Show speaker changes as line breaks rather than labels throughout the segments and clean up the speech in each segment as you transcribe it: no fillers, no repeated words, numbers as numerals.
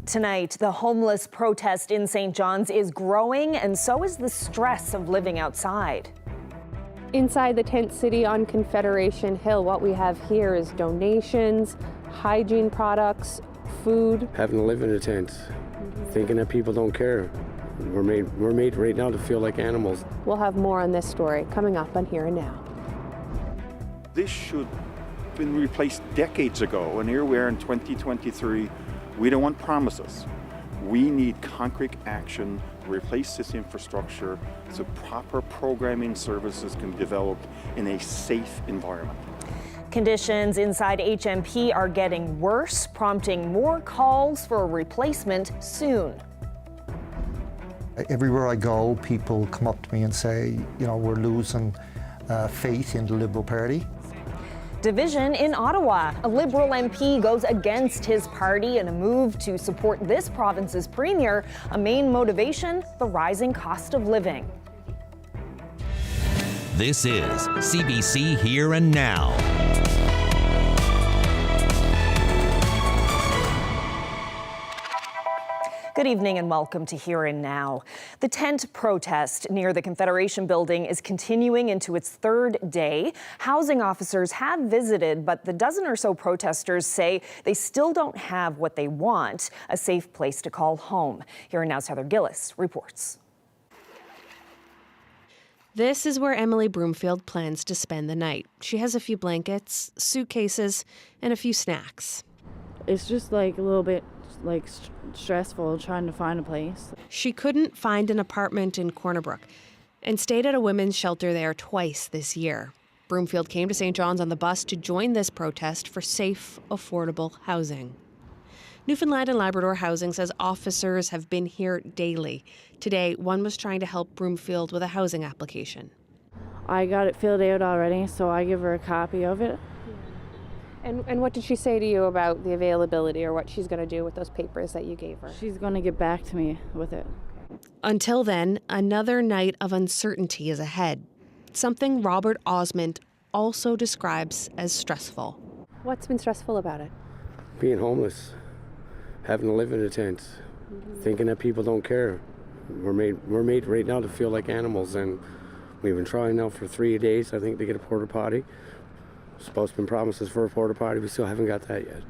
Tonight, the homeless protest in St. John's is growing, and so is the stress of living outside.
Inside the tent city on Confederation Hill, what we have here is donations, hygiene products, food.
Having to live in a tent, thinking that people don't care. We're made right now to feel like animals.
We'll have more on this story coming up on Here and Now.
This should have been replaced decades ago, and here we are in 2023. We don't want promises. We need concrete action to replace this infrastructure so proper programming services can be developed in a safe environment.
Conditions inside HMP are getting worse, prompting more calls for a replacement soon.
Everywhere I go, people come up to me and say, we're losing faith in the Liberal Party.
Division in Ottawa. A Liberal MP goes against his party in a move to support this province's premier. A main motivation, the rising cost of living.
This is CBC Here and Now.
Good evening and welcome to Here and Now. The tent protest near the Confederation building is continuing into its third day. Housing officers have visited, but the dozen or so protesters say they still don't have what they want, a safe place to call home. Here and Now's Heather Gillis reports.
This is where Emily Broomfield plans to spend the night. She has a few blankets, suitcases, and a few snacks.
It's just like a little bit stressful trying to find a place.
She couldn't find an apartment in Corner Brook and stayed at a women's shelter there twice this year. Broomfield came to St. John's on the bus to join this protest for safe, affordable housing. Newfoundland and Labrador Housing says officers have been here daily. Today, one was trying to help Broomfield with a housing application.
I got it filled out already, so I give her a copy of it.
And what did she say to you about the availability or what she's going to do with those papers that you gave her?
She's going to get back to me with it.
Until then, another night of uncertainty is ahead. Something Robert Osmond also describes as stressful. What's been stressful about it?
Being homeless, having to live in a tent, thinking that people don't care. We're made right now to feel like animals, and we've been trying now for 3 days, I think, to get a porta potty. Supposed to be promises for a porta potty. We still haven't got that yet.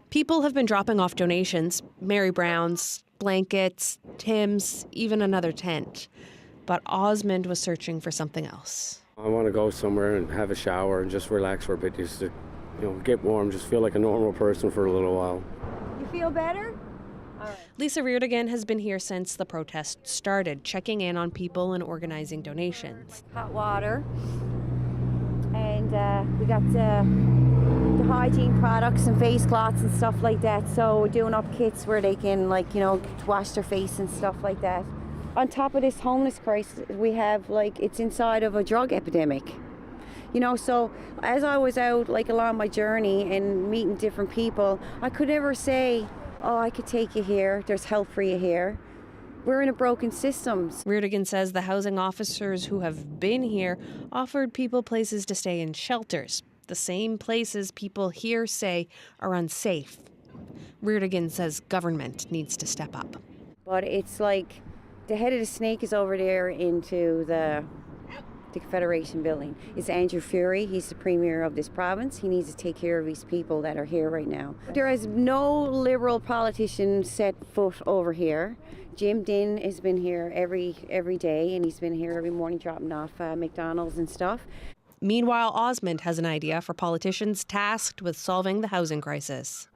People have been dropping off donations, Mary Brown's, blankets, Tim's, even another tent. But Osmond was searching for something else.
I want to go somewhere and have a shower and just relax for a bit, just to, get warm, just feel like a normal person for a little while.
You feel better?
All right. Lisa Reardigan has been here since the protest started, checking in on people and organizing donations.
Hot water. And we got the hygiene products and face cloths and stuff like that. So we're doing up kits where they can, wash their face and stuff like that. On top of this homeless crisis, we have, it's inside of a drug epidemic. So as I was out, along my journey and meeting different people, I could never say, oh, I could take you here, there's help for you here. We're in a broken system.
Reardigan says the housing officers who have been here offered people places to stay in shelters, the same places people here say are unsafe. Reardigan says government needs to step up.
But it's like the head of the snake is over there into the Confederation building. It's Andrew Fury. He's the premier of this province. He needs to take care of these people that are here right now. There is no Liberal politician set foot over here. Jim Dinn has been here every day, and he's been here every morning dropping off McDonald's and stuff.
Meanwhile, Osmond has an idea for politicians tasked with solving the housing crisis.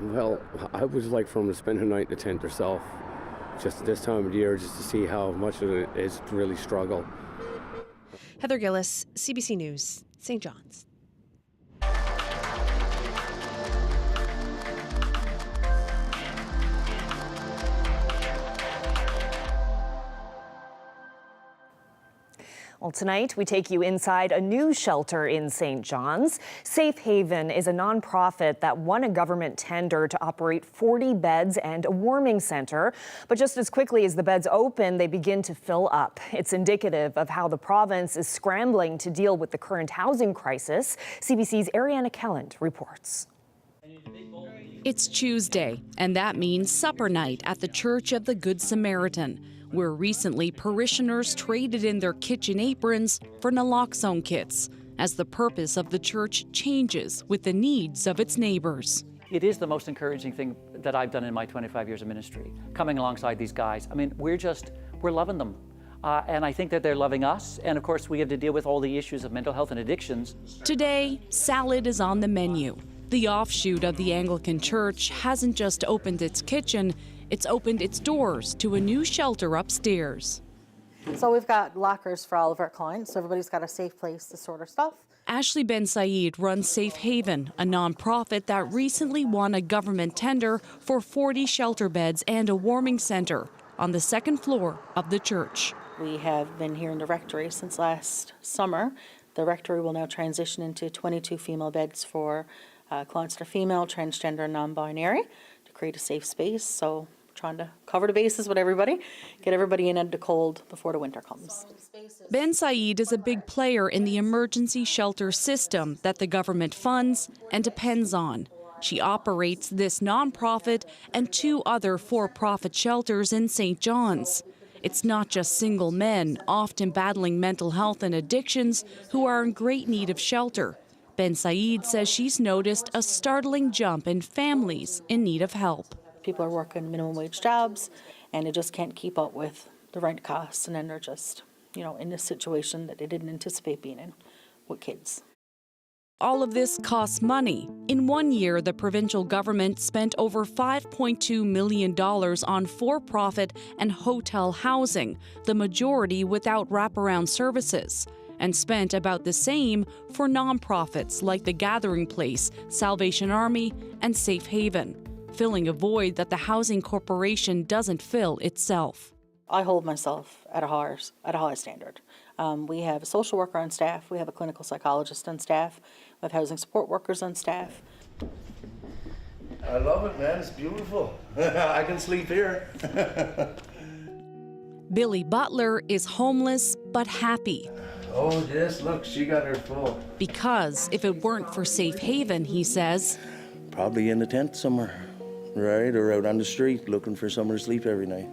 Well, I would like for them to spend a night in the tent herself, just this time of year, just to see how much of it is to really struggle.
Heather Gillis, CBC News, St. John's.
Well, tonight we take you inside a new shelter in St. John's. Safe Haven is a nonprofit that won a government tender to operate 40 beds and a warming center. But just as quickly as the beds open, they begin to fill up. It's indicative of how the province is scrambling to deal with the current housing crisis. CBC's Ariana Kelland reports.
It's Tuesday, and that means supper night at the Church of the Good Samaritan, where recently parishioners traded in their kitchen aprons for naloxone kits, as the purpose of the church changes with the needs of its neighbors.
It is the most encouraging thing that I've done in my 25 years of ministry, coming alongside these guys. I mean, we're loving them. And I think that they're loving us. And of course, we have to deal with all the issues of mental health and addictions.
Today, salad is on the menu. The offshoot of the Anglican Church hasn't just opened its kitchen, it's opened its doors to a new shelter upstairs.
So we've got lockers for all of our clients, so everybody's got a safe place to store their stuff.
Ashley Ben Said runs Safe Haven, a nonprofit that recently won a government tender for 40 shelter beds and a warming center on the second floor of the church.
We have been here in the rectory since last summer. The rectory will now transition into 22 female beds for clients that are female, transgender, and non-binary to create a safe space. So we're trying to cover the bases with everybody, get everybody in at the cold before the winter comes.
Ben Said is a big player in the emergency shelter system that the government funds and depends on. She operates this nonprofit and 2 other for-profit shelters in St. John's. It's not just single men, often battling mental health and addictions, who are in great need of shelter. Ben Said says she's noticed a startling jump in families in need of help.
People are working minimum wage jobs and they just can't keep up with the rent costs, and then they're just, in this situation that they didn't anticipate being in with kids.
All of this costs money. In 1 year, the provincial government spent over $5.2 million on for-profit and hotel housing, the majority without wraparound services, and spent about the same for nonprofits like the Gathering Place, Salvation Army, and Safe Haven, filling a void that the Housing Corporation doesn't fill itself.
I hold myself at a high standard. We have a social worker on staff, we have a clinical psychologist on staff, we have housing support workers on staff.
I love it, man. It's beautiful. I can sleep here.
Billy Butler is homeless but happy.
Oh, yes, look, she got her full.
Because if it weren't for Safe Haven, he says,
probably in a tent somewhere, right? Or out on the street looking for somewhere to sleep every night.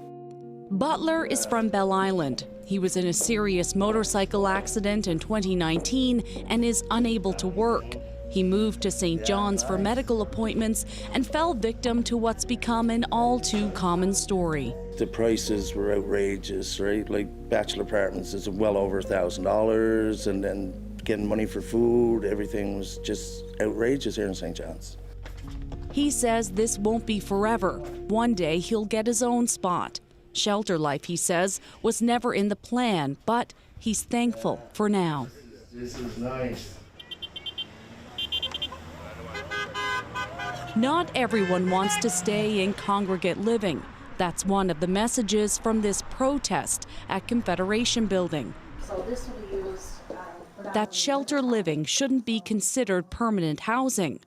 Butler is from Bell Island. He was in a serious motorcycle accident in 2019 and is unable to work. He moved to St. John's for medical appointments and fell victim to what's become an all too common story.
The prices were outrageous, right? Like bachelor apartments is well over $1,000, and then getting money for food, everything was just outrageous here in St. John's.
He says this won't be forever. One day he'll get his own spot. Shelter life, he says, was never in the plan, but he's thankful for now.
This is nice.
Not everyone wants to stay in congregate living. That's one of the messages from this protest at Confederation Building.
So this will be used.
That shelter living shouldn't be considered permanent housing.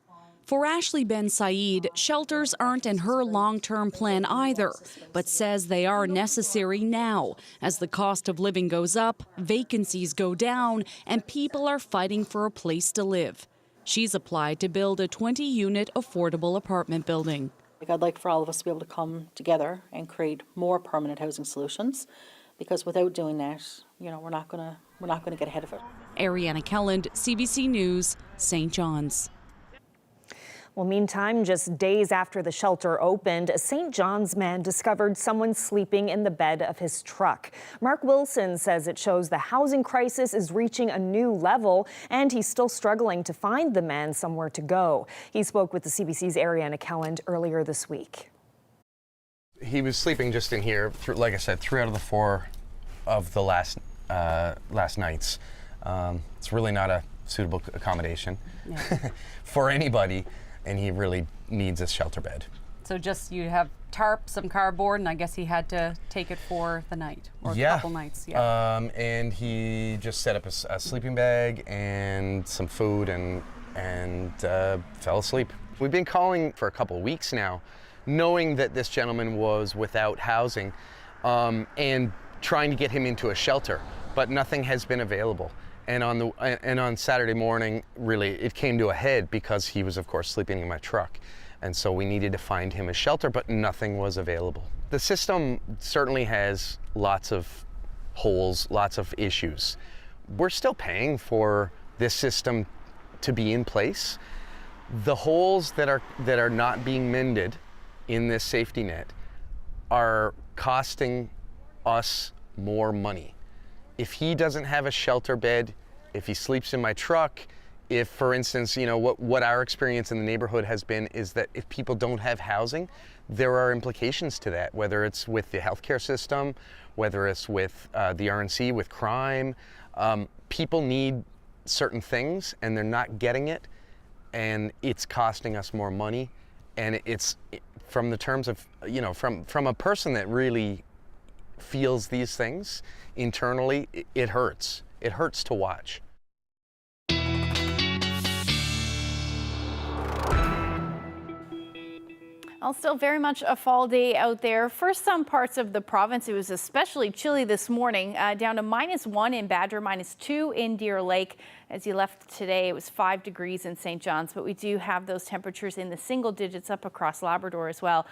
For Ashley Ben Said, shelters aren't in her long-term plan either, but says they are necessary now. As the cost of living goes up, vacancies go down, and people are fighting for a place to live. She's applied to build a 20-unit affordable apartment building.
I'd like for all of us to be able to come together and create more permanent housing solutions, because without doing that, we're not going to get ahead of it.
Ariana Kelland, CBC News, St. John's.
Well, meantime, just days after the shelter opened, a St. John's man discovered someone sleeping in the bed of his truck. Mark Wilson says it shows the housing crisis is reaching a new level, and he's still struggling to find the man somewhere to go. He spoke with the CBC's Ariana Kelland earlier this week.
He was sleeping just in here, like I said, 3 out of the 4 of the last nights. It's really not a suitable accommodation for anybody. And he really needs a shelter bed.
So just you have tarp, some cardboard, and I guess he had to take it for the night or a couple nights. Yeah.
And he just set up a sleeping bag and some food and fell asleep. We've been calling for a couple of weeks now, knowing that this gentleman was without housing and trying to get him into a shelter, but nothing has been available. And on Saturday morning, really, it came to a head because he was, of course, sleeping in my truck. And so we needed to find him a shelter, but nothing was available. The system certainly has lots of holes, lots of issues. We're still paying for this system to be in place. The holes that are not being mended in this safety net are costing us more money. If he doesn't have a shelter bed, if he sleeps in my truck, if, for instance, what our experience in the neighborhood has been is that if people don't have housing, there are implications to that, whether it's with the healthcare system, whether it's with the RNC, with crime. People need certain things and they're not getting it, and it's costing us more money. And it's from the terms of, from a person that really feels these things internally, it hurts. It hurts to watch.
Well, still very much a fall day out there. For some parts of the province, it was especially chilly this morning, down to -1 in Badger, -2 in Deer Lake. As you left today, it was 5 degrees in St. John's, but we do have those temperatures in the single digits up across Labrador as well.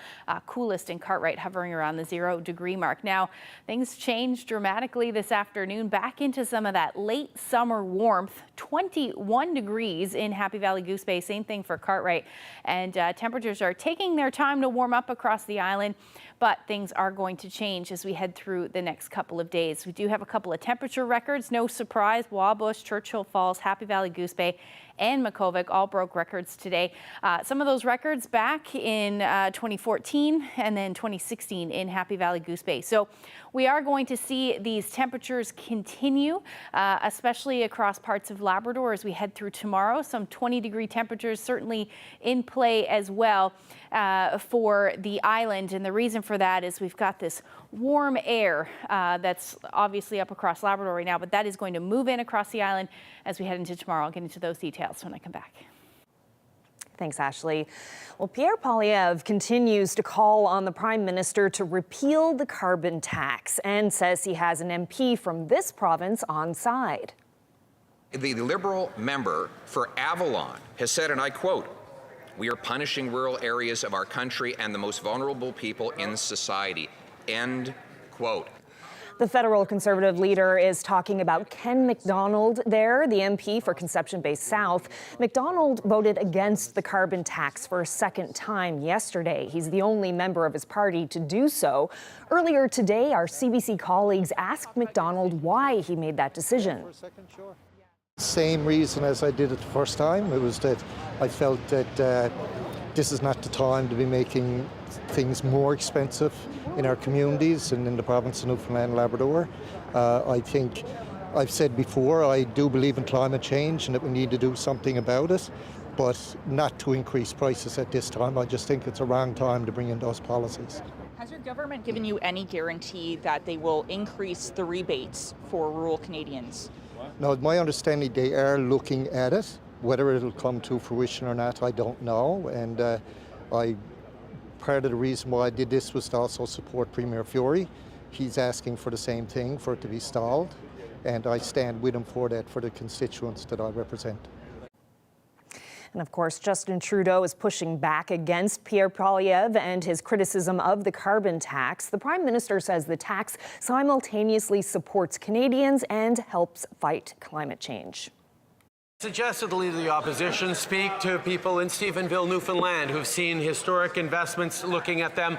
Coolest in Cartwright hovering around the 0-degree mark. Now, things changed dramatically this afternoon, back into some of that late summer warmth. 21 degrees in Happy Valley Goose Bay, same thing for Cartwright. And temperatures are taking their time to warm up across the island, but things are going to change as we head through the next couple of days. We do have a couple of temperature records, no surprise. Wabush, Churchill Falls, Happy Valley Goose Bay, and Makkovik all broke records today. Some of those records back in 2014 and then 2016 in Happy Valley Goose Bay. So we are going to see these temperatures continue, especially across parts of Labrador as we head through tomorrow. Some 20-degree temperatures certainly in play as well for the island. And the reason for that is we've got this warm air that's obviously up across Labrador right now, but that is going to move in across the island as we head into tomorrow. I'll get into those details when I come back.
Thanks, Ashley. Well, Pierre Poilievre continues to call on the Prime Minister to repeal the carbon tax and says he has an MP from this province on side.
The Liberal member for Avalon has said, and I quote, "We are punishing rural areas of our country and the most vulnerable people in society," end quote.
The federal Conservative leader is talking about Ken McDonald there, the MP for Conception Bay South. McDonald voted against the carbon tax for a second time yesterday. He's the only member of his party to do so. Earlier today, our CBC colleagues asked McDonald why he made that decision.
Same reason as I did it the first time. It was that I felt that this is not the time to be making things more expensive in our communities and in the province of Newfoundland and Labrador. I think I've said before, I do believe in climate change and that we need to do something about it, but not to increase prices at this time. I just think it's a wrong time to bring in those policies.
Has your government given you any guarantee that they will increase the rebates for rural Canadians?
No, my understanding, they are looking at it. Whether it'll come to fruition or not, I don't know. And part of the reason why I did this was to also support Premier Fury. He's asking for the same thing, for it to be stalled. And I stand with him for that, for the constituents that I represent.
And of course, Justin Trudeau is pushing back against Pierre Poilievre and his criticism of the carbon tax. The Prime Minister says the tax simultaneously supports Canadians and helps fight climate change.
Suggested the Leader of the Opposition speak to people in Stephenville, Newfoundland, who've seen historic investments, looking at them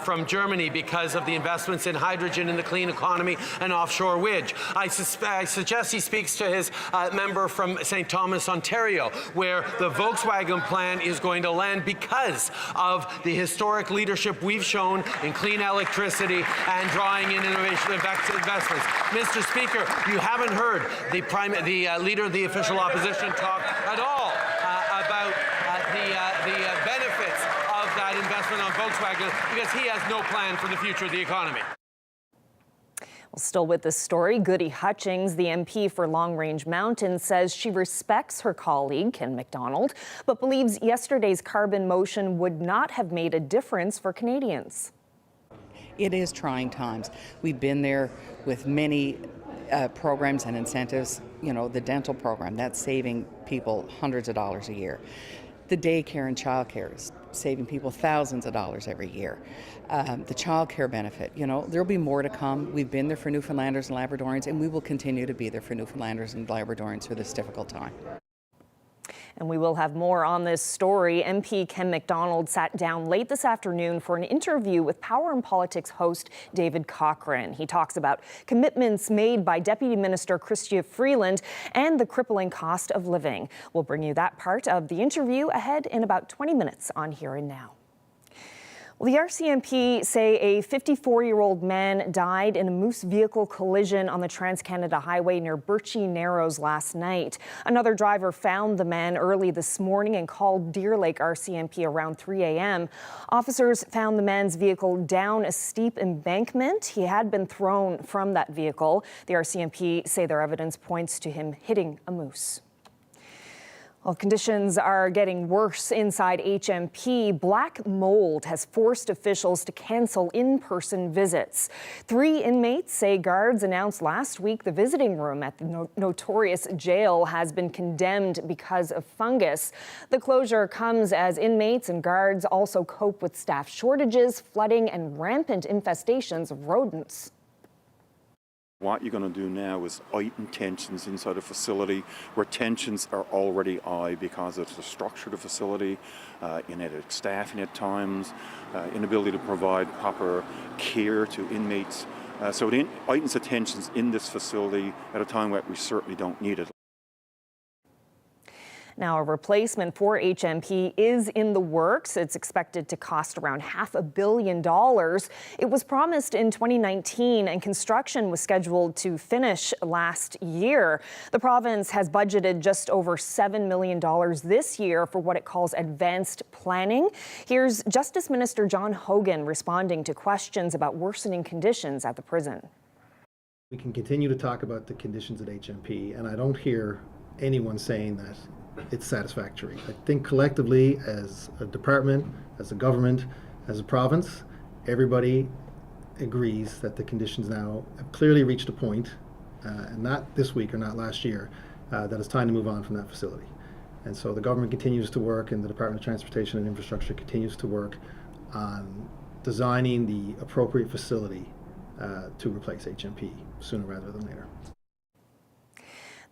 from Germany because of the investments in hydrogen in the clean economy and offshore wind. I suggest he speaks to his member from St. Thomas, Ontario, where the Volkswagen plan is going to land because of the historic leadership we've shown in clean electricity and drawing in innovation investments. Mr. Speaker, you haven't heard the Leader of the Official Opposition talk at all about the benefits of that investment on Volkswagen, because he has no plan for the future of the economy.
Well, still with this story, Goody Hutchings, the MP for Long Range Mountain, says she respects her colleague, Ken McDonald, but believes yesterday's carbon motion would not have made a difference for Canadians.
It is trying times. We've been there with many programs and incentives. You know, the dental program, that's saving people hundreds of dollars a year. The daycare and childcare is saving people thousands of dollars every year. The child care benefit, there'll be more to come. We've been there for Newfoundlanders and Labradorians, and we will continue to be there for Newfoundlanders and Labradorians through this difficult time.
And we will have more on this story. MP Ken McDonald sat down late this afternoon for an interview with Power and Politics host David Cochrane. He talks about commitments made by Deputy Minister Chrystia Freeland and the crippling cost of living. We'll bring you that part of the interview ahead in about 20 minutes on Here and Now. Well, the RCMP say a 54-year-old man died in a moose vehicle collision on the Trans-Canada Highway near Birchie Narrows last night. Another driver found the man early this morning and called Deer Lake RCMP around 3 a.m. Officers found the man's vehicle down a steep embankment. He had been thrown from that vehicle. The RCMP say their evidence points to him hitting a moose. Well, conditions are getting worse inside HMP. Black mold has forced officials to cancel in-person visits. 3 inmates say guards announced last week the visiting room at the notorious jail has been condemned because of fungus. The closure comes as inmates and guards also cope with staff shortages, flooding, and rampant infestations of rodents.
What you're going to do now is heighten tensions inside a facility where tensions are already high because of the structure of the facility, inadequate staffing at times, inability to provide proper care to inmates. So it heightens the tensions in this facility at a time where we certainly don't need it.
Now, a replacement for HMP is in the works. It's expected to cost around $500 million. It was promised in 2019, and construction was scheduled to finish last year. The province has budgeted just over $7 million this year for what it calls advanced planning. Here's Justice Minister John Hogan responding to questions about worsening conditions at the prison.
We can continue to talk about the conditions at HMP, and I don't hear anyone saying that it's satisfactory. I think collectively, as a department, as a government, as a province, everybody agrees that the conditions now have clearly reached a point, and not this week or not last year, that it's time to move on from that facility. And so the government continues to work, and the Department of Transportation and Infrastructure continues to work on designing the appropriate facility to replace HMP sooner rather than later.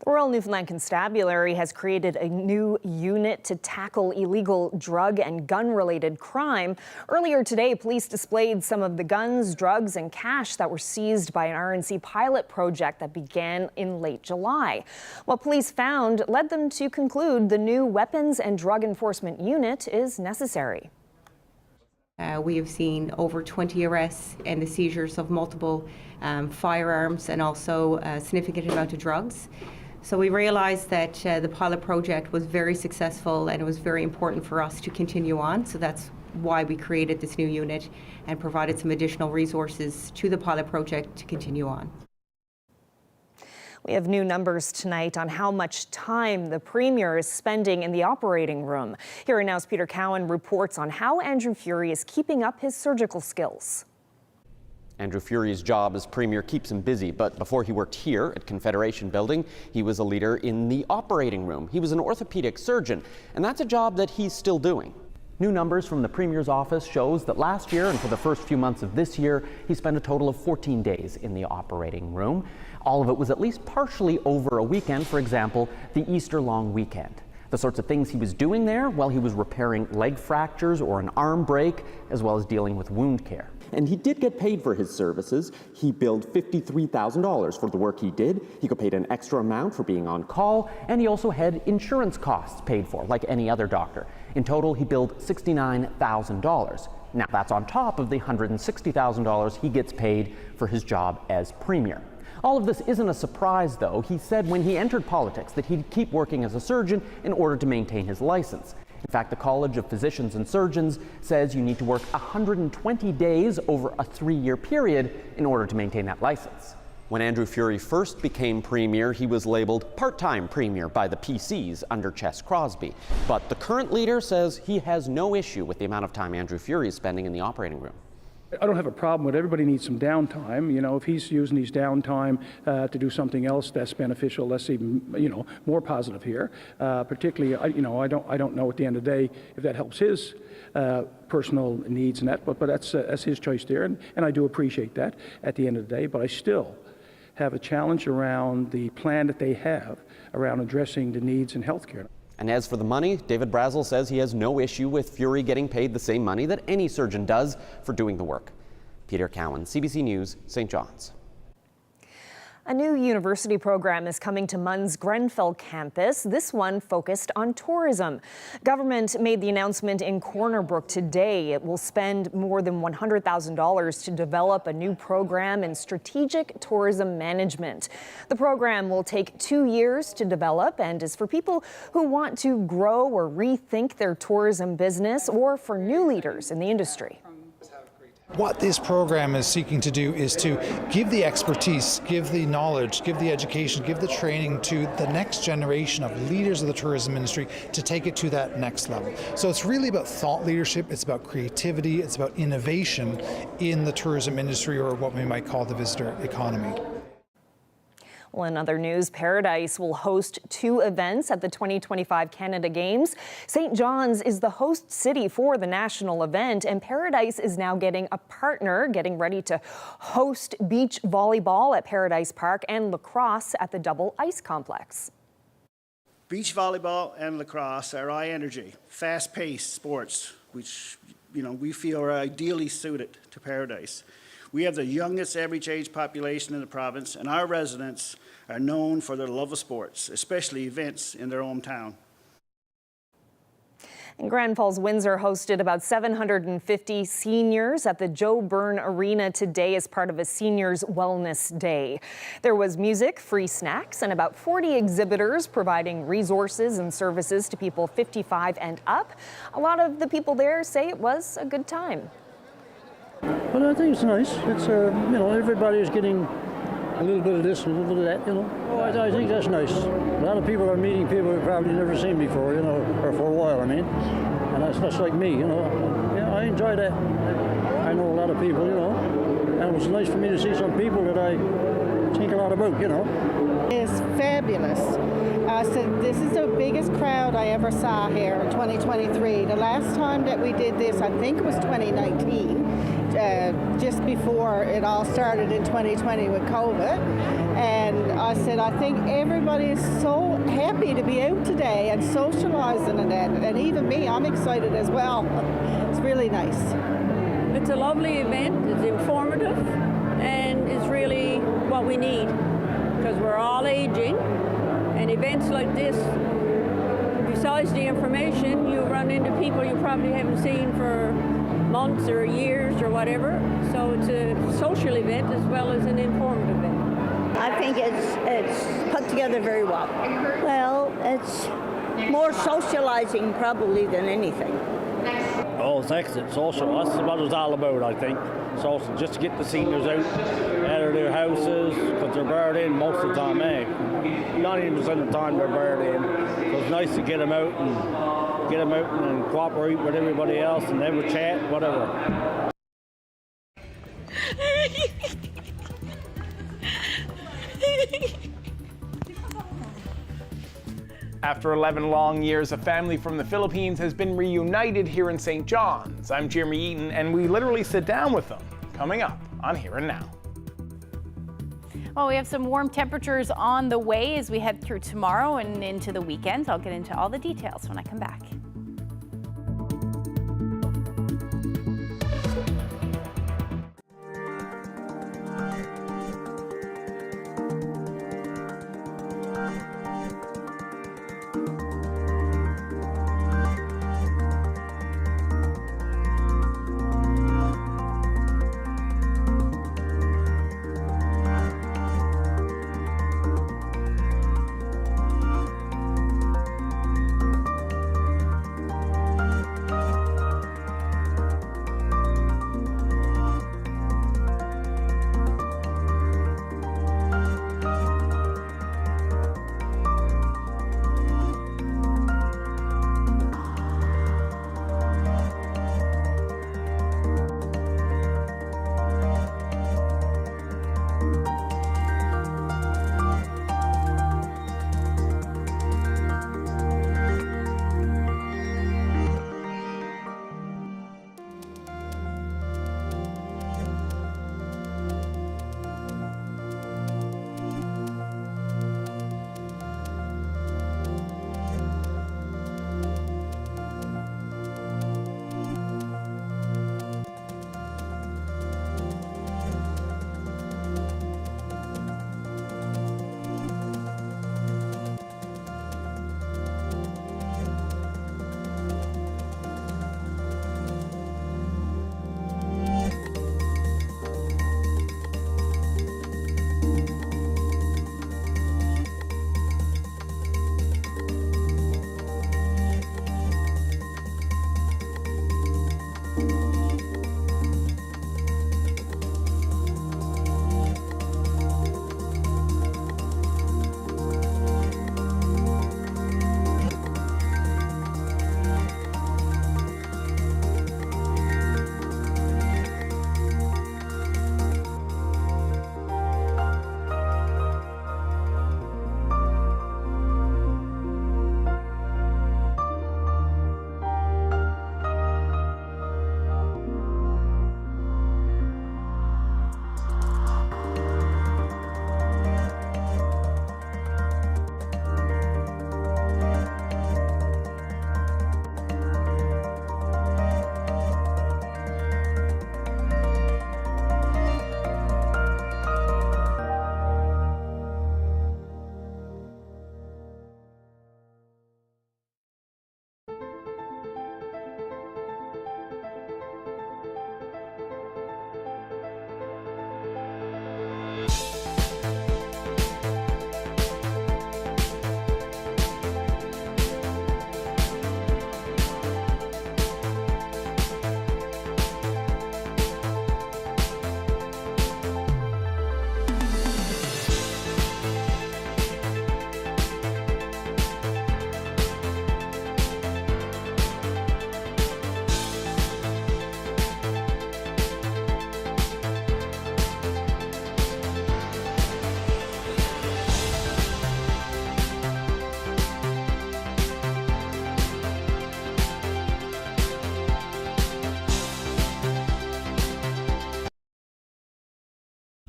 The Royal Newfoundland Constabulary has created a new unit to tackle illegal drug and gun-related crime. Earlier today, police displayed some of the guns, drugs, and cash that were seized by an RNC pilot project that began in late July. What police found led them to conclude the new Weapons and Drug Enforcement Unit is necessary.
We have seen over 20 arrests and the seizures of multiple firearms and also a significant amount of drugs. So we realized that the pilot project was very successful and it was very important for us to continue on. So that's why we created this new unit and provided some additional resources to the pilot project to continue on.
We have new numbers tonight on how much time the Premier is spending in the operating room. Here and Now's Peter Cowan reports on how Andrew Furey is keeping up his surgical skills.
Andrew Furey's job as Premier keeps him busy, but before he worked here at Confederation Building, he was a leader in the operating room. He was an orthopedic surgeon, and that's a job that he's still doing. New numbers from the Premier's office shows that last year and for the first few months of this year, he spent a total of 14 days in the operating room. All of it was at least partially over a weekend, for example, the Easter long weekend. The sorts of things he was doing there while he was repairing leg fractures or an arm break, as well as dealing with wound care. And he did get paid for his services. He billed $53,000 for the work he did. He got paid an extra amount for being on call, and he also had insurance costs paid for, like any other doctor. In total, he billed $69,000. Now, that's on top of the $160,000 he gets paid for his job as Premier. All of this isn't a surprise, though. He said when he entered politics that he'd keep working as a surgeon in order to maintain his license. In fact, the College of Physicians and Surgeons says you need to work 120 days over a 3-year period in order to maintain that license. When Andrew Furey first became Premier, he was labeled part-time Premier by the PCs under Chess Crosby. But the current leader says he has no issue with the amount of time Andrew Furey is spending in the operating room.
I don't have a problem with it. Everybody needs some downtime. You know, if he's using his downtime to do something else that's beneficial, that's even, you know, more positive here. Particularly, I don't know at the end of the day if that helps his personal needs and that, but that's his choice there, and I do appreciate that at the end of the day. But I still have a challenge around the plan that they have around addressing the needs in healthcare.
And as for the money, David Brazel says he has no issue with Fury getting paid the same money that any surgeon does for doing the work. Peter Cowan, CBC News, St. John's.
A new university program is coming to MUN's Grenfell campus, this one focused on tourism. Government made the announcement in Corner Brook today. It will spend more than $100,000 to develop a new program in strategic tourism management. The program will take 2 years to develop and is for people who want to grow or rethink their tourism business or for new leaders in the industry.
What this program is seeking to do is to give the expertise, give the knowledge, give the education, give the training to the next generation of leaders of the tourism industry to take it to that next level. So it's really about thought leadership, it's about creativity, it's about innovation in the tourism industry, or what we might call the visitor economy.
Well, in other news, Paradise will host 2 events at the 2025 Canada Games. St. John's is the host city for the national event, and Paradise is now getting a partner, getting ready to host beach volleyball at Paradise Park and lacrosse at the Double Ice Complex.
Beach volleyball and lacrosse are high energy, fast-paced sports, which we feel are ideally suited to Paradise. We have the youngest average age population in the province, and our residents are known for their love of sports, especially events in their hometown.
And Grenfell's Windsor hosted about 750 seniors at the Joe Byrne Arena today as part of a Seniors Wellness Day. There was music, free snacks, and about 40 exhibitors providing resources and services to people 55 and up. A lot of the people there say it was a good time.
Well, I think it's nice. It's, everybody is getting a little bit of this, a little bit of that, Oh, I think that's nice. A lot of people are meeting people they've probably never seen before, or for a while, I mean. And that's like me, Yeah, I enjoy that. I know a lot of people, And it was nice for me to see some people that I think a lot about,
It's fabulous. So this is the biggest crowd I ever saw here in 2023. The last time that we did this, I think it was 2019, just before it all started in 2020 with COVID. And I said, I think everybody is so happy to be out today and socializing and that. And even me, I'm excited as well. It's really nice.
It's a lovely event. It's informative, and it's really what we need, because we're all aging. And events like this, besides the information, you run into people you probably haven't seen for months or years or whatever. So it's a social event as well as an informative event.
I think it's put together very well. Well, it's more socializing probably than anything.
Oh, thanks. It's social. That's what it's all about, I think. Social, just to get the seniors out of their houses, because they're buried in most of the time, 90% of the time they're buried in. So it's nice to get them out and cooperate with everybody else and have a chat, whatever.
After 11 long years, a family from the Philippines has been reunited here in St. John's. I'm Jeremy Eaton, and we literally sit down with them, coming up on Here and Now.
Well, we have some warm temperatures on the way as we head through tomorrow and into the weekend. I'll get into all the details when I come back.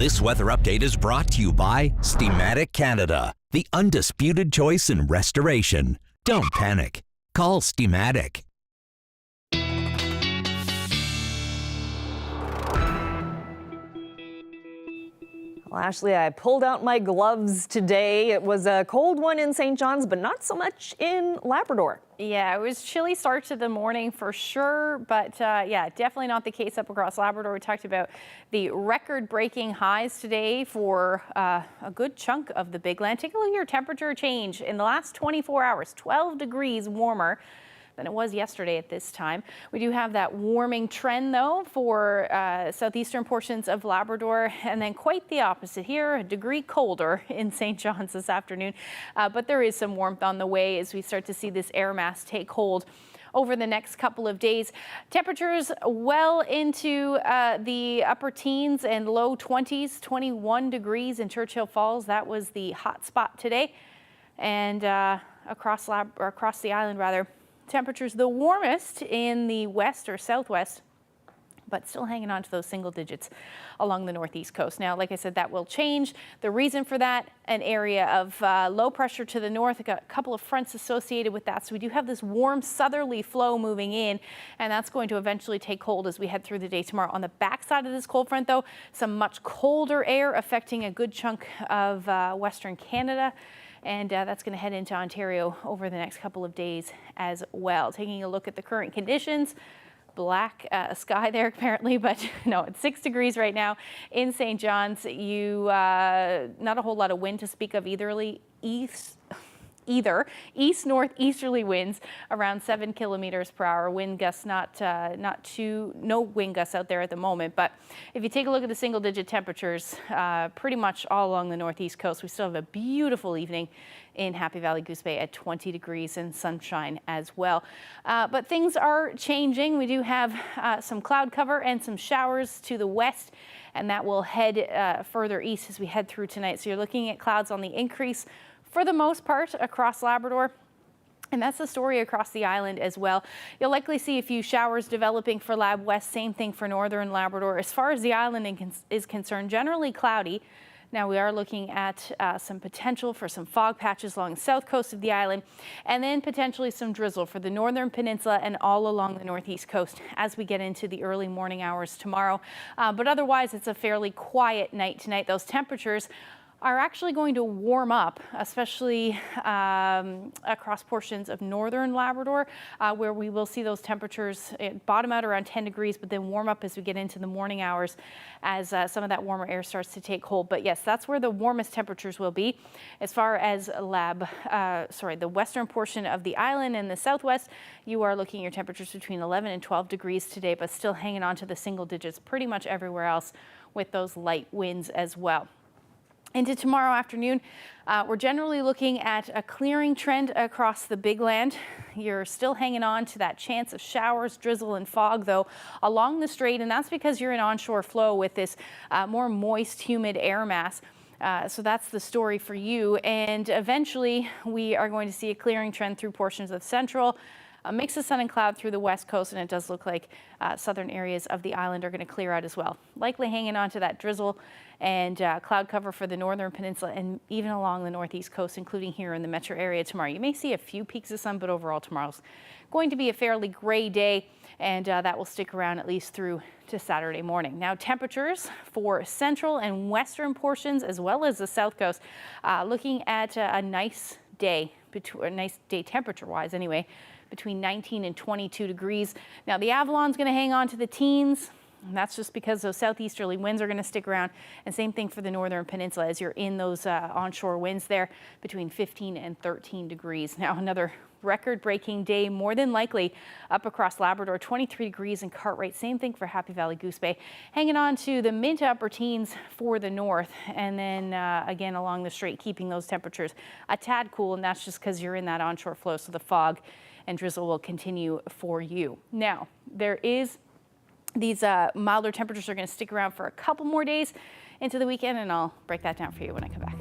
This weather update is brought to you by Steamatic Canada, the undisputed choice in restoration. Don't panic. Call Steamatic.
Well, Ashley, I pulled out my gloves today. It was a cold one in St. John's, but not so much in Labrador.
Yeah, it was chilly start to the morning for sure, but yeah, definitely not the case up across Labrador. We talked about the record-breaking highs today for a good chunk of the Big Land. Take a look at your temperature change in the last 24 hours, 12 degrees warmer than it was yesterday at this time. We do have that warming trend though for southeastern portions of Labrador, and then quite the opposite here, a degree colder in St. John's this afternoon. But there is some warmth on the way as we start to see this air mass take hold over the next couple of days. Temperatures well into the upper teens and low 20s, 21 degrees in Churchill Falls. That was the hot spot today. And across the island rather. Temperatures the warmest in the west or southwest, but still hanging on to those single digits along the northeast coast. Now, like I said, that will change. The reason for that, an area of low pressure to the north. We've got a couple of fronts associated with that. So we do have this warm southerly flow moving in, and that's going to eventually take hold as we head through the day tomorrow. On the backside of this cold front, though, some much colder air affecting a good chunk of Western Canada. And that's going to head into Ontario over the next couple of days as well. Taking a look at the current conditions, black sky there apparently, but no, it's 6 degrees right now in St. John's. Not a whole lot of wind to speak of either east-northeasterly winds around 7 kilometers per hour. Wind gusts no wind gusts out there at the moment. But if you take a look at the single-digit temperatures, pretty much all along the northeast coast, we still have a beautiful evening in Happy Valley Goose Bay at 20 degrees and sunshine as well. But things are changing. We do have some cloud cover and some showers to the west, and that will head further east as we head through tonight. So you're looking at clouds on the increase for the most part across Labrador. And that's the story across the island as well. You'll likely see a few showers developing for Lab West, same thing for northern Labrador. As far as the island is concerned, generally cloudy. Now we are looking at some potential for some fog patches along the south coast of the island, and then potentially some drizzle for the northern peninsula and all along the northeast coast as we get into the early morning hours tomorrow. But otherwise, it's a fairly quiet night tonight. Those temperatures are actually going to warm up, especially across portions of northern Labrador, where we will see those temperatures bottom out around 10 degrees, but then warm up as we get into the morning hours as some of that warmer air starts to take hold. But yes, that's where the warmest temperatures will be. As far as the western portion of the island and the southwest, you are looking at your temperatures between 11 and 12 degrees today, but still hanging on to the single digits pretty much everywhere else with those light winds as well. Into tomorrow afternoon, we're generally looking at a clearing trend across the Big Land. You're still hanging on to that chance of showers, drizzle, and fog, though, along the strait, and that's because you're in onshore flow with this more moist, humid air mass. So that's the story for you. And eventually, we are going to see a clearing trend through portions of central, a mix of sun and cloud through the west coast, and it does look like southern areas of the island are going to clear out as well. Likely hanging on to that drizzle and cloud cover for the northern peninsula and even along the northeast coast, including here in the metro area tomorrow. You may see a few peaks of sun, but overall tomorrow's going to be a fairly gray day, and that will stick around at least through to Saturday morning. Now, temperatures for central and western portions as well as the south coast, looking at a nice day, temperature-wise anyway, between 19 and 22 degrees. Now, the Avalon's going to hang on to the teens. And that's just because those southeasterly winds are going to stick around. And same thing for the northern peninsula as you're in those onshore winds there between 15 and 13 degrees. Now, another record-breaking day, more than likely up across Labrador, 23 degrees in Cartwright. Same thing for Happy Valley Goose Bay. Hanging on to the mid to upper teens for the north. And then again along the strait, keeping those temperatures a tad cool. And that's just because you're in that onshore flow. So the fog and drizzle will continue for you. Now, these milder temperatures are going to stick around for a couple more days into the weekend, and I'll break that down for you when I come back.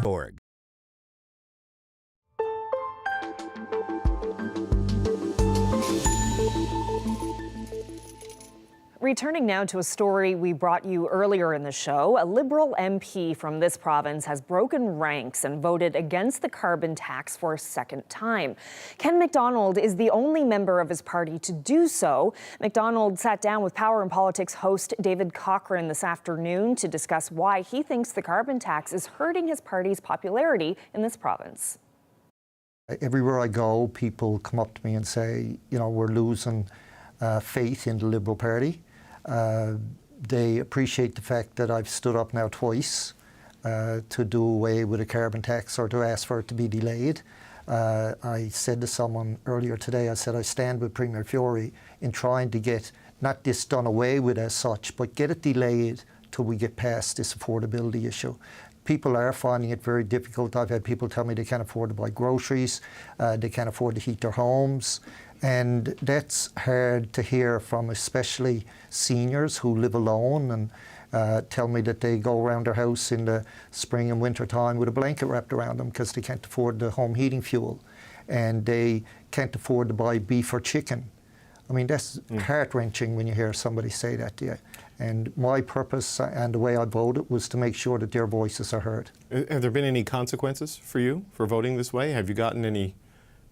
Org.
Returning now to a story we brought you earlier in the show, a Liberal MP from this province has broken ranks and voted against the carbon tax for a second time. Ken MacDonald is the only member of his party to do so. MacDonald sat down with Power and Politics host David Cochrane this afternoon to discuss why he thinks the carbon tax is hurting his party's popularity in this province.
Everywhere I go, people come up to me and say, you know, we're losing faith in the Liberal Party. They appreciate the fact that I've stood up now twice to do away with a carbon tax or to ask for it to be delayed. I said to someone earlier today, I said I stand with Premier Fury in trying to get not this done away with as such, but get it delayed till we get past this affordability issue. People are finding it very difficult. I've had people tell me they can't afford to buy groceries, they can't afford to heat their homes. And that's hard to hear from especially seniors who live alone and tell me that they go around their house in the spring and winter time with a blanket wrapped around them because they can't afford the home heating fuel and they can't afford to buy beef or chicken. I mean, that's heart-wrenching when you hear somebody say that to you. And my purpose and the way I voted was to make sure that their voices are heard.
Have there been any consequences for you for voting this way? Have you gotten any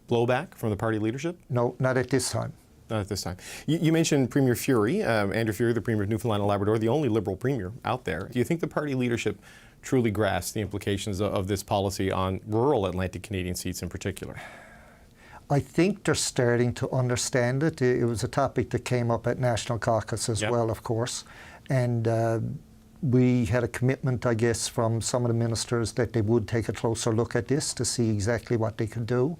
blowback from the party leadership?
No, not at this time.
Not at this time. You mentioned Premier Fury, Andrew Fury, the Premier of Newfoundland and Labrador, the only Liberal Premier out there. Do you think the party leadership truly grasps the implications of this policy on rural Atlantic Canadian seats in particular?
I think they're starting to understand it. It was a topic that came up at National Caucus as well, of course. And we had a commitment, I guess, from some of the ministers that they would take a closer look at this to see exactly what they could do.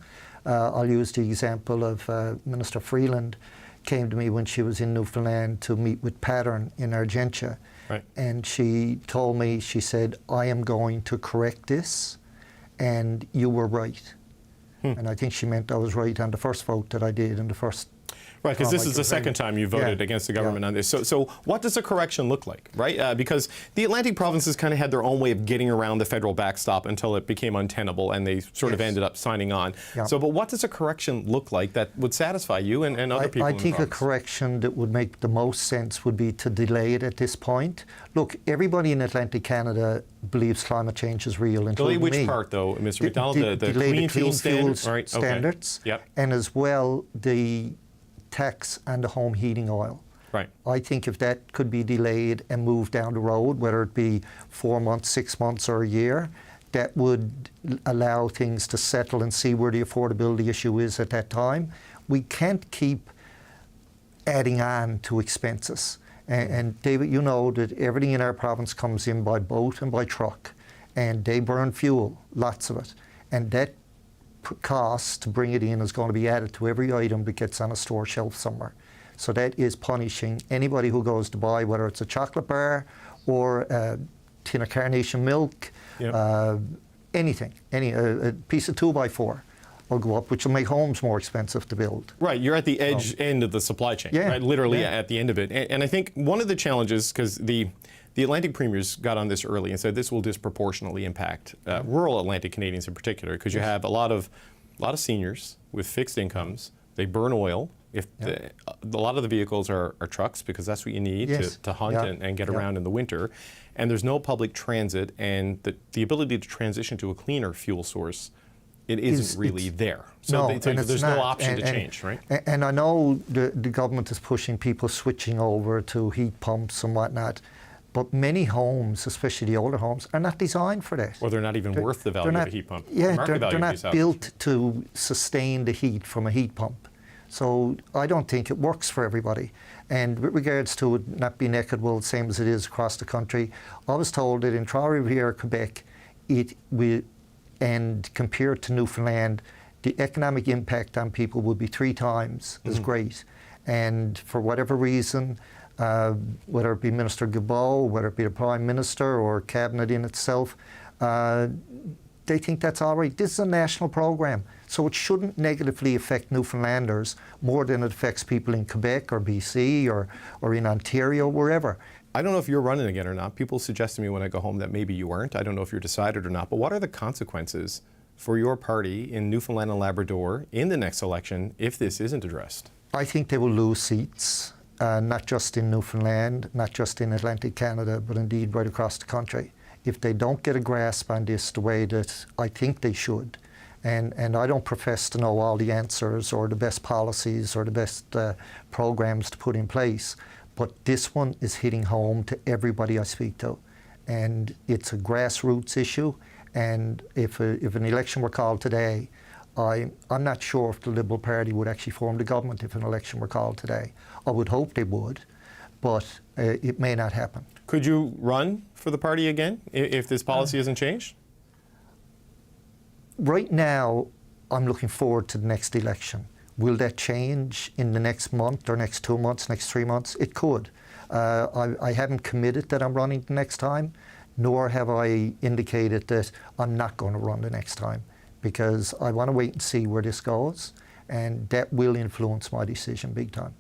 I'll use the example of Minister Freeland came to me when she was in Newfoundland to meet with Pattern in Argentia.
Right.
And she told me, she said, I am going to correct this, and you were right. And I think she meant I was right on the first vote that I did in the first.
Right, because this is the second time you voted against the government on this. So what does a correction look like, right? Because the Atlantic provinces kind of had their own way of getting around the federal backstop until it became untenable and they sort of ended up signing on. So, but what does a correction look like that would satisfy you and other people in the province?
I think a correction that would make the most sense would be to delay it at this point. Look, everybody in Atlantic Canada believes climate change is real, including me.
Delay which part, though, Mr. MacDonald? The clean fuel
standards, and as well the tax and the home heating oil.
Right.
I think if that could be delayed and moved down the road, whether it be 4 months, 6 months or a year, that would allow things to settle and see where the affordability issue is at that time. We can't keep adding on to expenses. And David, you know that everything in our province comes in by boat and by truck, and they burn fuel, lots of it. And that cost to bring it in is going to be added to every item that gets on a store shelf somewhere. So that is punishing anybody who goes to buy, whether it's a chocolate bar or a tin of carnation milk, anything, a piece of 2x4 will go up, which will make homes more expensive to build.
Right, you're at the end of the supply chain, right? Literally at the end of it. And I think one of the challenges, because the Atlantic premiers got on this early and said this will disproportionately impact rural Atlantic Canadians in particular, because you have a lot of seniors with fixed incomes. They burn oil. A lot of the vehicles are trucks, because that's what you need to hunt and get around in the winter. And there's no public transit, and the ability to transition to a cleaner fuel source, it isn't really there. So there's no option to change, right?
And I know the government is pushing people switching over to heat pumps and whatnot. But many homes, especially the older homes, are not designed for that.
Or they're not even worth the value of a heat pump.
Yeah, they're not built to sustain the heat from a heat pump. So I don't think it works for everybody. And with regards to it not being equitable, same as it is across the country, I was told that in Trois-Rivières, Quebec, and compared to Newfoundland, the economic impact on people would be 3 times as great. And for whatever reason, whether it be Minister Guilbeault, whether it be the Prime Minister or Cabinet in itself, they think that's all right. This is a national programme, so it shouldn't negatively affect Newfoundlanders more than it affects people in Quebec or BC or in Ontario, wherever.
I don't know if you're running again or not. People suggest to me when I go home that maybe you weren't. I don't know if you're decided or not. But what are the consequences for your party in Newfoundland and Labrador in the next election if this isn't addressed?
I think they will lose seats, not just in Newfoundland, not just in Atlantic Canada, but indeed right across the country. If they don't get a grasp on this the way that I think they should, and I don't profess to know all the answers or the best policies or the best programs to put in place, but this one is hitting home to everybody I speak to. And it's a grassroots issue, and if an election were called today, I'm not sure if the Liberal Party would actually form the government if an election were called today. I would hope they would, but it may not happen.
Could you run for the party again if this policy isn't changed?
Right now, I'm looking forward to the next election. Will that change in the next month or next 2 months, next 3 months? It could. I haven't committed that I'm running the next time, nor have I indicated that I'm not going to run the next time, because I want to wait and see where this goes, and that will influence my decision big time.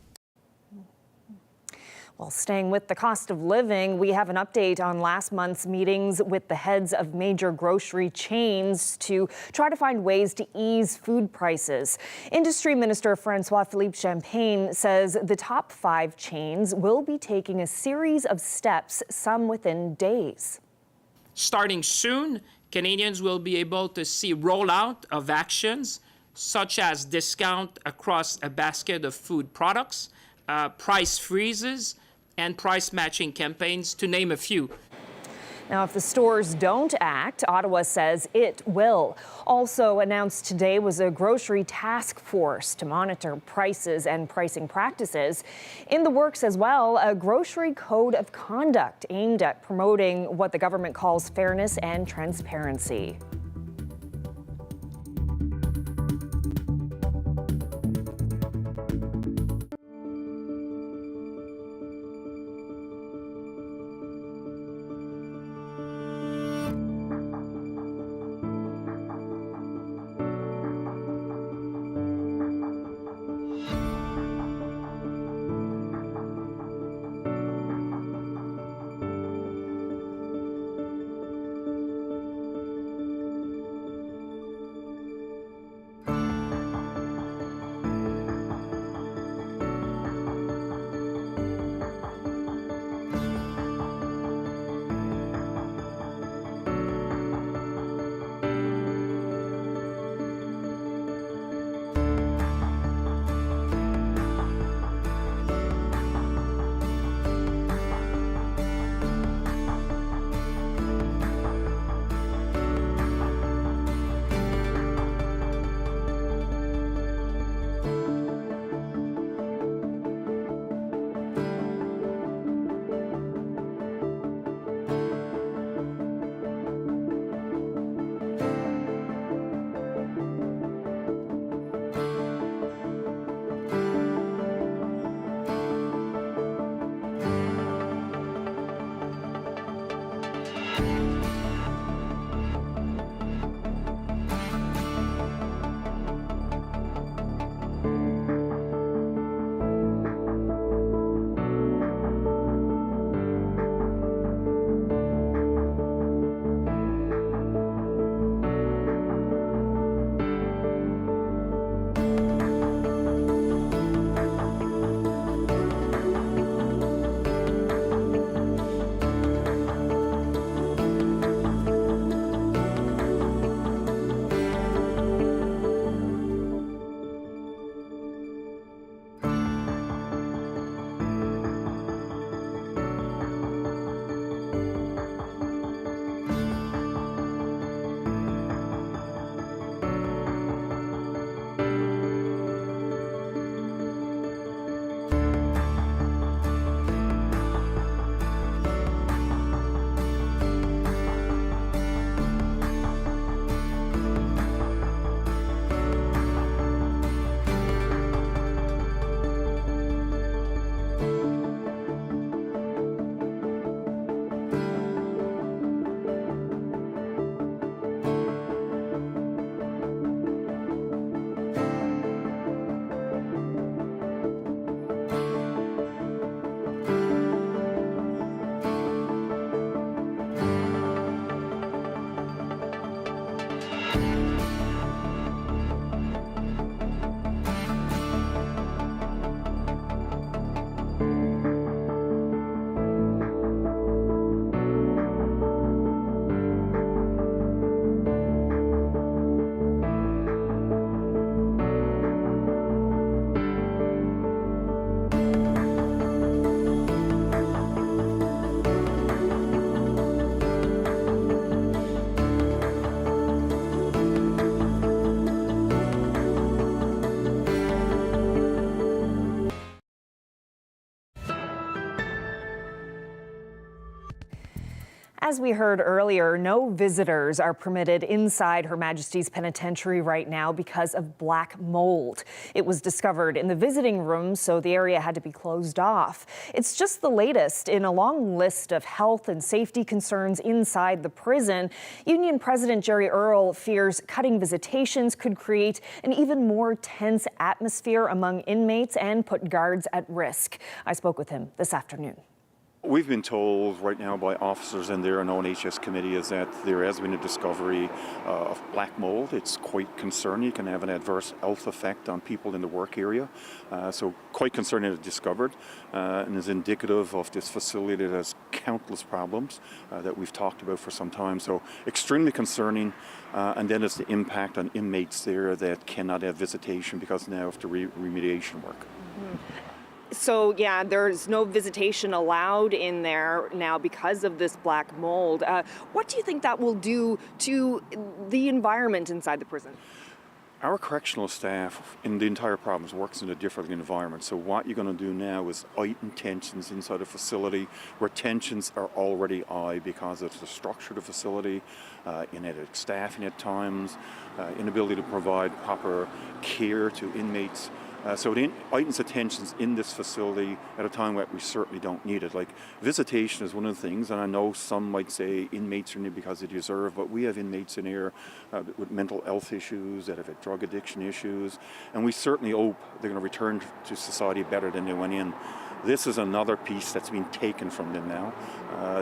Well, staying with the cost of living, we have an update on last month's meetings with the heads of major grocery chains to try to find ways to ease food prices. Industry Minister Francois-Philippe Champagne says the top 5 chains will be taking a series of steps, some within days.
Starting soon, Canadians will be able to see rollout of actions such as discount across a basket of food products, price freezes, and price matching campaigns, to name a few.
Now, if the stores don't act, Ottawa says it will. Also announced today was a grocery task force to monitor prices and pricing practices. In the works as well, a grocery code of conduct aimed at promoting what the government calls fairness and transparency. As we heard earlier, no visitors are permitted inside Her Majesty's Penitentiary right now because of black mold. It was discovered in the visiting room, so the area had to be closed off. It's just the latest in a long list of health and safety concerns inside the prison. Union President Jerry Earle fears cutting visitations could create an even more tense atmosphere among inmates and put guards at risk. I spoke with him this afternoon.
We've been told right now by officers in their non-HS committee is that there has been a discovery of black mold. It's quite concerning. It can have an adverse health effect on people in the work area. So quite concerning it's discovered and is indicative of this facility that has countless problems that we've talked about for some time. So extremely concerning. And then it's the impact on inmates there that cannot have visitation because now of the remediation work.
Mm-hmm. So, yeah, there's no visitation allowed in there now because of this black mold. What do you think that will do to the environment inside the prison?
Our correctional staff in the entire province works in a different environment. So what you're going to do now is heighten tensions inside a facility where tensions are already high because of the structure of the facility, inadequate staffing at times, inability to provide proper care to inmates. So it heightens the tensions in this facility at a time that we certainly don't need it. Like visitation is one of the things, and I know some might say inmates are in here because they deserve, but we have inmates in here with mental health issues, that have had drug addiction issues, and we certainly hope they're going to return to society better than they went in. This is another piece that's been taken from them now,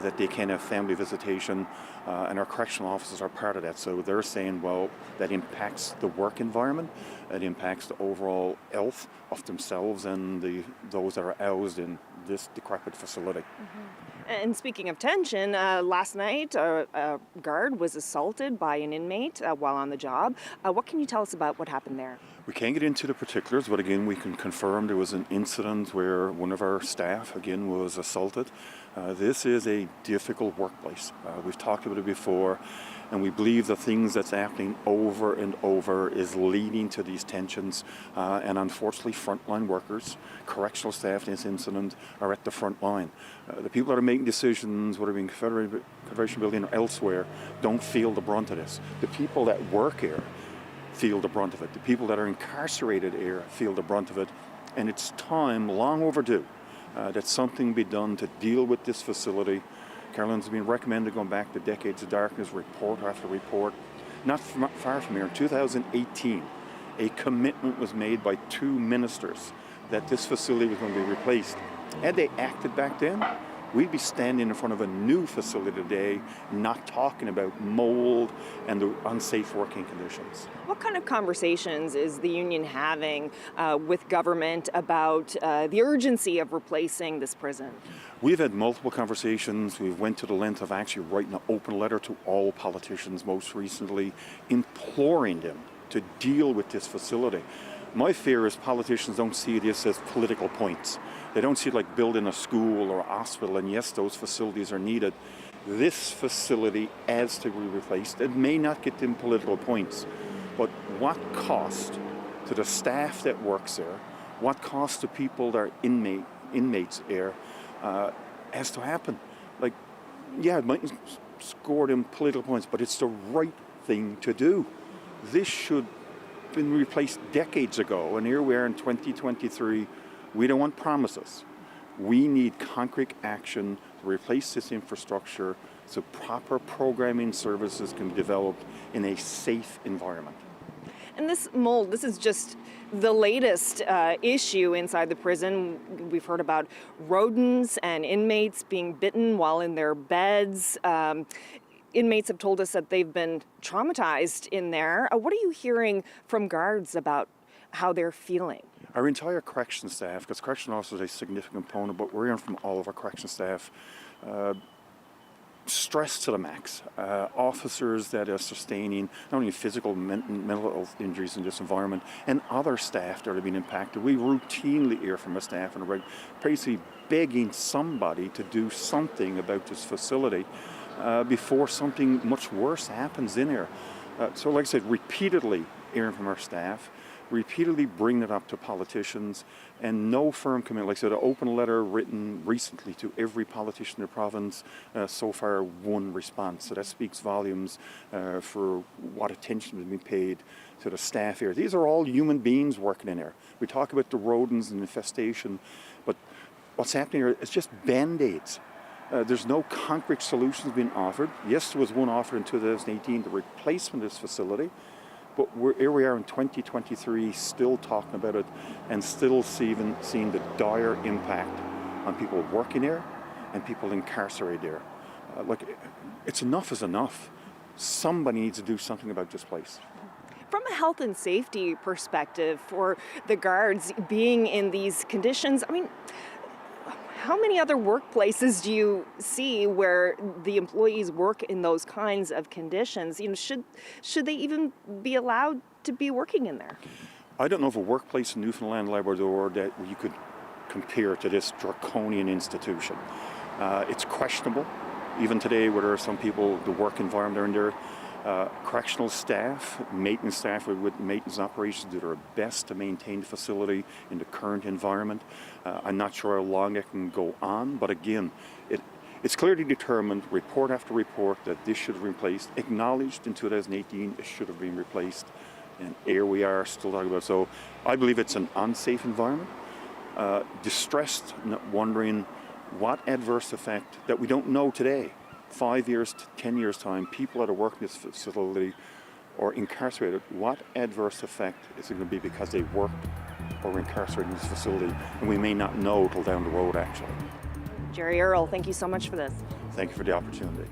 that they can have family visitation, and our correctional officers are part of that. So they're saying, well, that impacts the work environment, it impacts the overall health of themselves and those that are housed in this decrepit facility.
Mm-hmm. And speaking of tension, last night a guard was assaulted by an inmate while on the job. What can you tell us about what happened there?
We can't get into the particulars, but again, we can confirm there was an incident where one of our staff, again, was assaulted. This is a difficult workplace. We've talked about it before, and we believe the things that's happening over and over is leading to these tensions. And unfortunately, frontline workers, correctional staff in this incident, are at the front line. The people that are making decisions, whether it be in Confederation Building or elsewhere, don't feel the brunt of this. The people that work here feel the brunt of it. The people that are incarcerated here feel the brunt of it. And it's time, long overdue, that something be done to deal with this facility. Carolyn's been recommended going back to Decades of Darkness, report after report. Not far from here, in 2018, a commitment was made by 2 ministers that this facility was going to be replaced. Had they acted back then, we'd be standing in front of a new facility today, not talking about mold and the unsafe working conditions.
What kind of conversations is the union having with government about the urgency of replacing this prison?
We've had multiple conversations. We've went to the length of actually writing an open letter to all politicians most recently, imploring them to deal with this facility. My fear is politicians don't see this as political points. They don't see it like building a school or a hospital, and yes, those facilities are needed. This facility has to be replaced. It may not get them political points, but what cost to the staff that works there, what cost to people that are inmates there, has to happen. Like, yeah, it might score them political points, but it's the right thing to do. This should have been replaced decades ago, and here we are in 2023. We don't want promises. We need concrete action to replace this infrastructure so proper programming services can be developed in a safe environment.
And this mold, this is just the latest issue inside the prison. We've heard about rodents and inmates being bitten while in their beds. Inmates have told us that they've been traumatized in there. What are you hearing from guards about how they're feeling?
Our entire correction staff, because correction officers are a significant component, but we're hearing from all of our correction staff, stress to the max. Officers that are sustaining not only physical, mental health injuries in this environment, and other staff that are being impacted. We routinely hear from our staff and basically begging somebody to do something about this facility before something much worse happens in here. So like I said, repeatedly hearing from our staff, repeatedly bring it up to politicians, and no firm commitment. Like I said, an open letter written recently to every politician in the province, so far one response. So that speaks volumes for what attention has been paid to the staff here. These are all human beings working in there. We talk about the rodents and infestation, but what's happening here is just band-aids. There's no concrete solutions being offered. Yes, there was one offered in 2018, the replacement of this facility. But here we are in 2023, still talking about it and still seeing the dire impact on people working there and people incarcerated there. Look, it's enough is enough. Somebody needs to do something about this place.
From a health and safety perspective, for the guards being in these conditions, I mean, how many other workplaces do you see where the employees work in those kinds of conditions? You know, should they even be allowed to be working in there?
I don't know of a workplace in Newfoundland and Labrador that you could compare to this draconian institution. It's questionable. Even today, where there are some people, the work environment are in there. Correctional staff, maintenance staff with maintenance operations do their best to maintain the facility in the current environment. I'm not sure how long that can go on, but again, it's clearly determined, report after report, that this should have been replaced. Acknowledged in 2018, it should have been replaced, and here we are still talking about it. So I believe it's an unsafe environment, distressed, wondering what adverse effect that we don't know today. 5 years to 10 years time, people that are working in this facility or incarcerated, what adverse effect is it going to be because they worked or were incarcerated in this facility? And we may not know till down the road, actually.
Jerry Earle, thank you so much for this.
Thank you for the opportunity.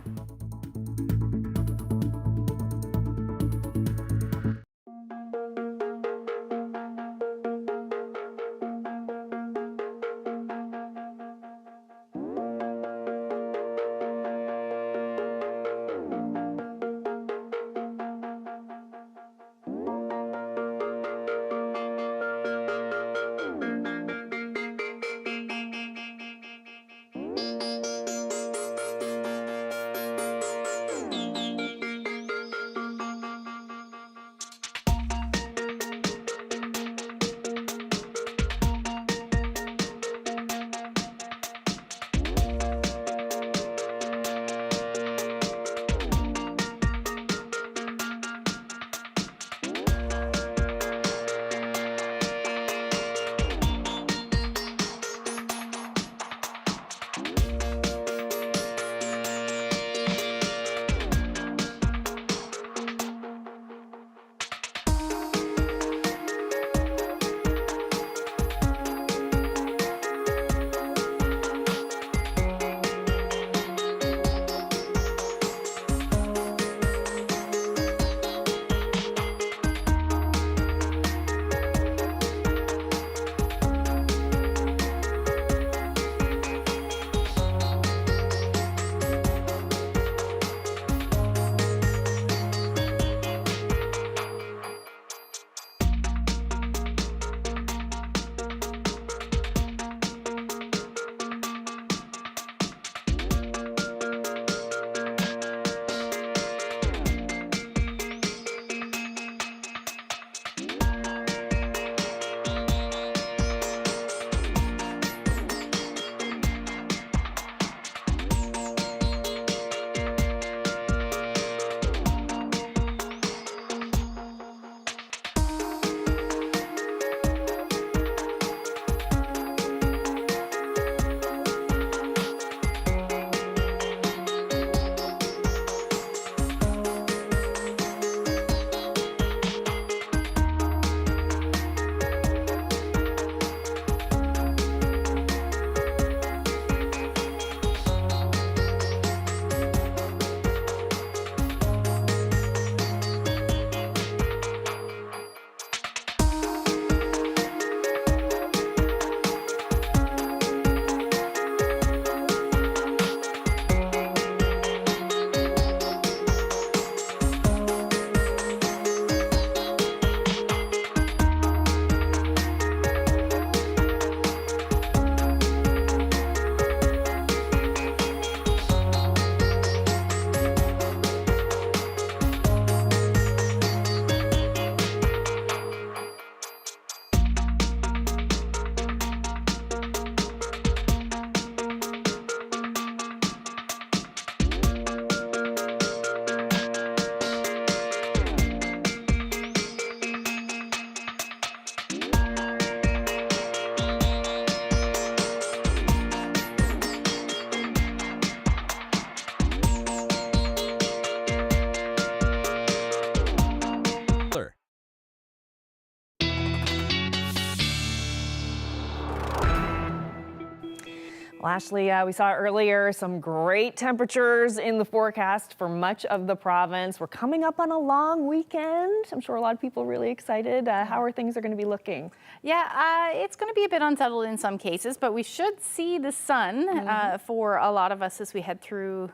Well, Ashley, we saw earlier some great temperatures in the forecast for much of the province. We're coming up on a long weekend. I'm sure a lot of people are really excited. How are things going to be looking?
Yeah, it's going to be a bit unsettled in some cases, but we should see the sun for a lot of us as we head through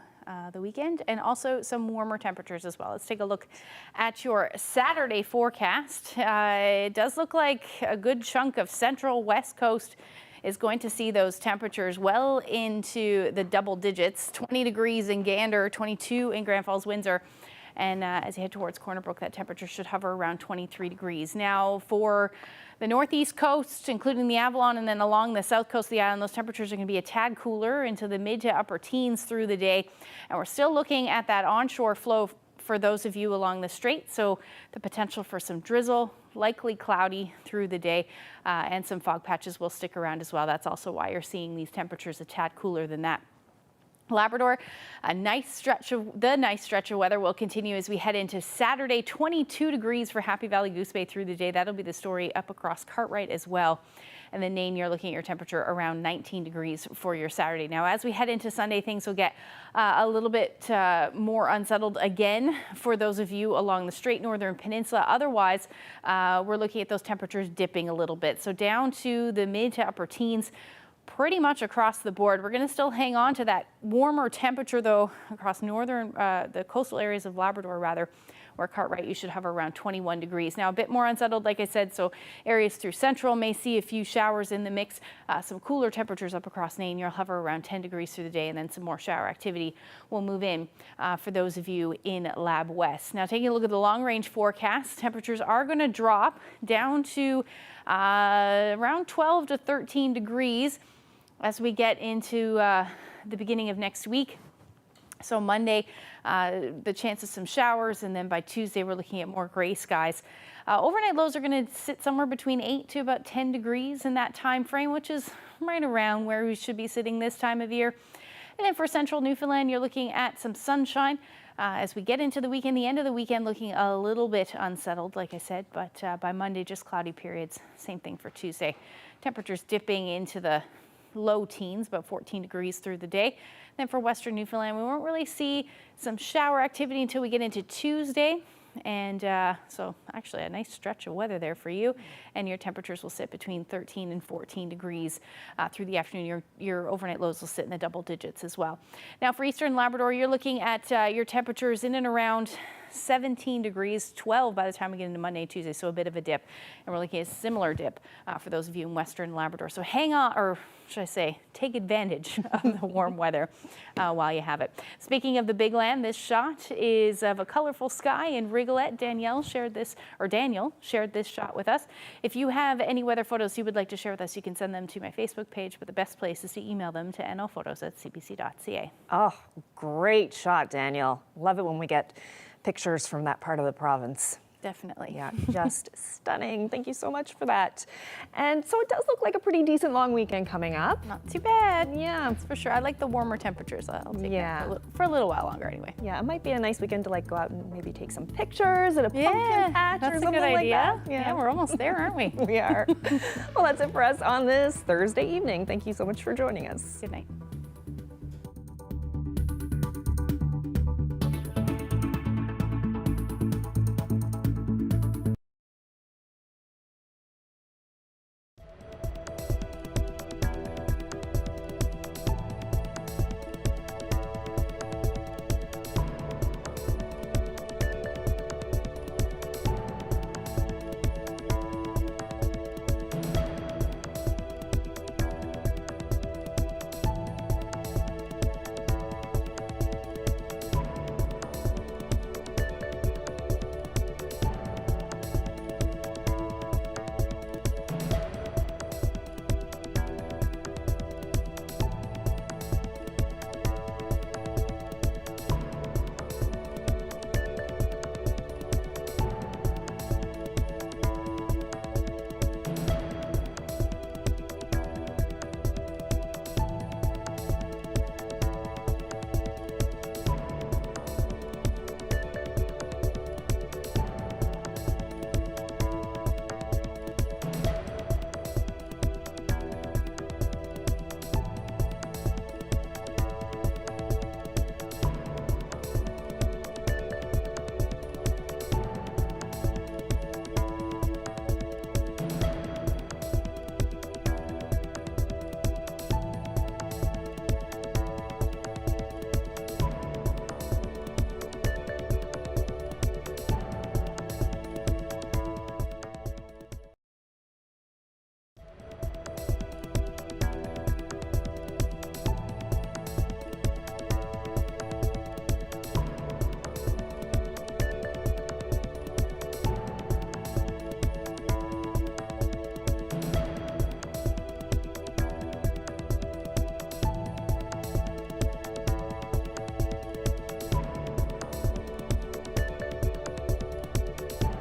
the weekend, and also some warmer temperatures as well. Let's take a look at your Saturday forecast. It does look like a good chunk of central west coast is going to see those temperatures well into the double digits. 20 degrees in Gander, 22 in Grand Falls, Windsor. And as you head towards Corner Brook, that temperature should hover around 23 degrees. Now for the northeast coast, including the Avalon, and then along the south coast of the island, those temperatures are going to be a tad cooler into the mid to upper teens through the day. And we're still looking at that onshore flow for those of you along the strait. So the potential for some drizzle, likely cloudy through the day, and some fog patches will stick around as well. That's also why you're seeing these temperatures a tad cooler than that. Labrador, the nice stretch of weather will continue as we head into Saturday. 22 degrees for Happy Valley Goose Bay through the day. That'll be the story up across Cartwright as well. And then Nain, you're looking at your temperature around 19 degrees for your Saturday. Now, as we head into Sunday, things will get a little bit more unsettled again for those of you along the Strait Northern Peninsula. Otherwise, we're looking at those temperatures dipping a little bit. So down to the mid to upper teens, pretty much across the board. We're going to still hang on to that warmer temperature, though, across northern, the coastal areas of Labrador, rather, where Cartwright you should hover around 21 degrees. Now, a bit more unsettled, like I said, so areas through central may see a few showers in the mix. Some cooler temperatures up across Nain. You'll hover around 10 degrees through the day, and then some more shower activity will move in for those of you in Lab West. Now, taking a look at the long-range forecast, temperatures are going to drop down to around 12 to 13 degrees as we get into the beginning of next week. So Monday, the chance of some showers, and then by Tuesday, we're looking at more gray skies. Overnight lows are going to sit somewhere between 8 to about 10 degrees in that time frame, which is right around where we should be sitting this time of year. And then for central Newfoundland, you're looking at some sunshine. As we get into the weekend, the end of the weekend looking a little bit unsettled, like I said, but by Monday, just cloudy periods. Same thing for Tuesday. Temperatures dipping into the low teens, about 14 degrees through the day. Then for western Newfoundland, we won't really see some shower activity until we get into Tuesday. And so actually a nice stretch of weather there for you. And your temperatures will sit between 13 and 14 degrees through the afternoon. Your overnight lows will sit in the double digits as well. Now for eastern Labrador, you're looking at your temperatures in and around 17 degrees, 12 by the time we get into Monday and Tuesday, so a bit of a dip. And we're looking at a similar dip for those of you in western Labrador. So hang on, or should I say, take advantage of the warm weather while you have it. Speaking of the big land, this shot is of a colorful sky in Rigolette. Daniel shared this shot with us. If you have any weather photos you would like to share with us, you can send them to my Facebook page, but the best place is to email them to nlphotos@cbc.ca.
Oh, great shot, Daniel. Love it when we get pictures from that part of the province.
Definitely.
Yeah, just stunning. Thank you so much for that. And so it does look like a pretty decent long weekend coming up.
Not too bad.
Yeah.
That's for sure. I like the warmer temperatures. I'll take that for a little while longer anyway.
Yeah, it might be a nice weekend to like go out and maybe take some pictures at a pumpkin patch or something like that.
Yeah, we're almost there, aren't we?
We are. Well, that's it for us on this Thursday evening. Thank you so much for joining us.
Good night.